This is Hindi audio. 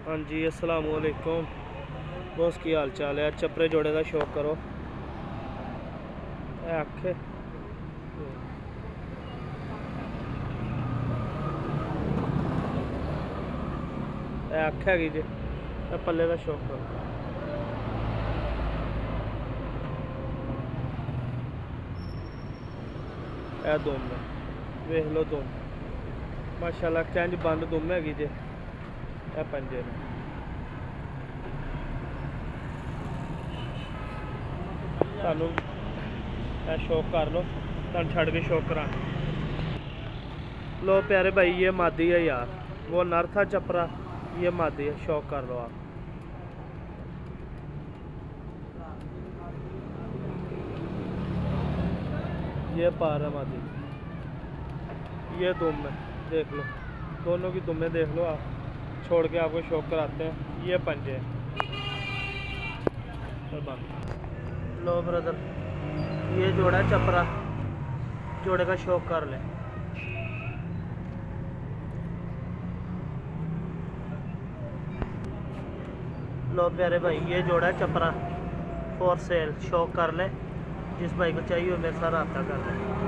हाँ जी, अस्सलाम वालेकुम बॉस, की हाल चाल है। चपरे जोड़े का शौक करो। आखे आख हैगी जी, पल्ले का शौक करो। ए दुम वेख लो, दुम माशाल्लाह कैंज बंद दुम हैगी जे। ए पंजे ने सानू शौक कर लो, तुम छड़ के शौक करा लो प्यारे भाई। ये मादी है यार, वो नर था चपरा, ये मादी है। शौक कर लो आप। ये पार है मादी, ये दुम है, देख लो दोनों की दुमें देख लो आप। छोड़ के आपको शौक कराते हैं। ये पंजे लो ब्रदर, ये जोड़ा है चपरा, जोड़े का शौक कर ले। लो प्यारे भाई, ये जोड़ा है चपरा फॉर सेल। शौक कर ले, जिस भाई को चाहिए वो मेरे साथ रब्ता कर ले।